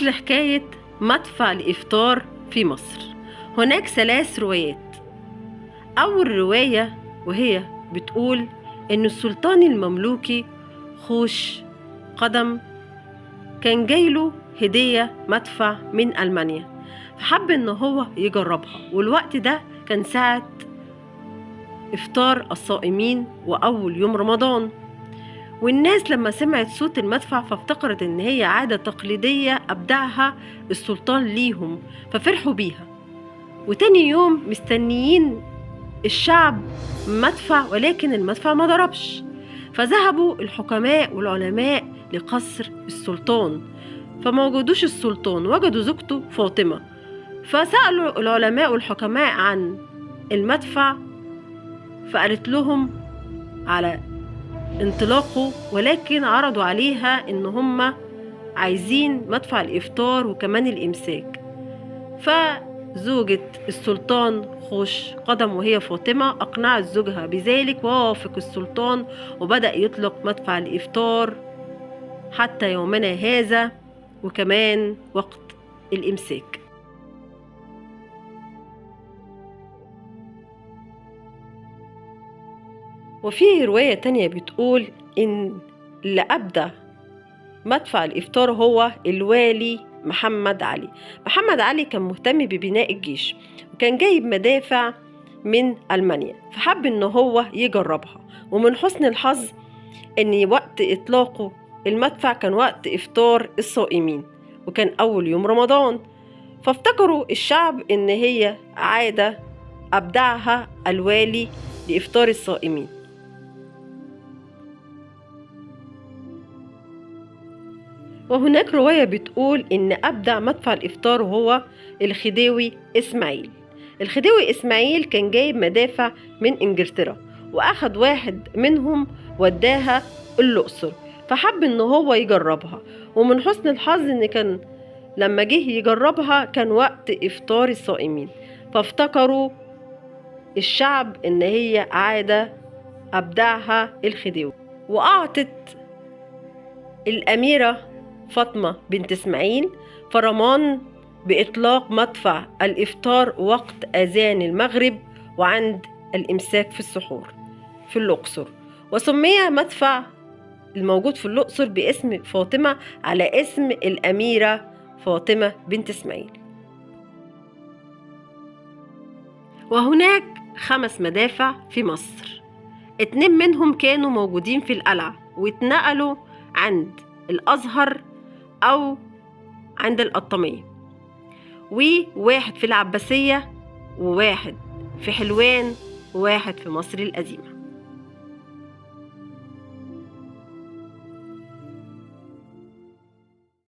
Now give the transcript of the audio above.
أصل حكاية مدفع الإفطار في مصر. هناك 3 روايات. أول رواية وهي بتقول إن السلطان المملوكي خوش قدم كان جايله هدية مدفع من ألمانيا، فحب إن هو يجربها، والوقت ده كان ساعة إفطار الصائمين وأول يوم رمضان. والناس لما سمعت صوت المدفع فافتكرت إن هي عادة تقليدية أبدعها السلطان ليهم، ففرحوا بيها. وتاني يوم مستنيين الشعب مدفع، ولكن المدفع ما ضربش، فذهبوا الحكماء والعلماء لقصر السلطان، فما وجدوش السلطان، وجدوا زوجته فاطمة. فسألوا العلماء والحكماء عن المدفع، فقالت لهم على انطلاقه، ولكن عرضوا عليها ان هم عايزين مدفع الإفطار وكمان الإمساك. فزوجة السلطان خوش قدم وهي فاطمة أقنعت زوجها بذلك، ووافق السلطان وبدأ يطلق مدفع الإفطار حتى يومنا هذا، وكمان وقت الإمساك. وفي رواية تانية بتقول إن اللي أبدع مدفع الإفطار هو الوالي محمد علي. محمد علي كان مهتم ببناء الجيش، وكان جايب مدافع من ألمانيا، فحب إن هو يجربها. ومن حسن الحظ إن وقت إطلاقه المدفع كان وقت إفطار الصائمين، وكان أول يوم رمضان، فافتكروا الشعب إن هي عادة أبدعها الوالي لإفطار الصائمين. وهناك رواية بتقول إن أبدع مدفع الإفطار هو الخديوي إسماعيل. الخديوي إسماعيل كان جايب مدافع من إنجلترا، وأخد واحد منهم وداها الأقصر، فحب إن هو يجربها. ومن حسن الحظ إن كان لما جه يجربها كان وقت إفطار الصائمين، فافتكروا الشعب إن هي عادة أبدعها الخديوي. وأعطت الأميرة فاطمة بنت إسماعيل فرمان بإطلاق مدفع الإفطار وقت أذان المغرب وعند الإمساك في السحور في الأقصر. وسمي مدفع الموجود في الأقصر باسم فاطمة على اسم الأميرة فاطمة بنت إسماعيل. وهناك 5 مدافع في مصر، 2 منهم كانوا موجودين في القلعة واتنقلوا عند الأزهر أو عند القطامية، وواحد في العباسية، وواحد في حلوان، وواحد في مصر القديمة.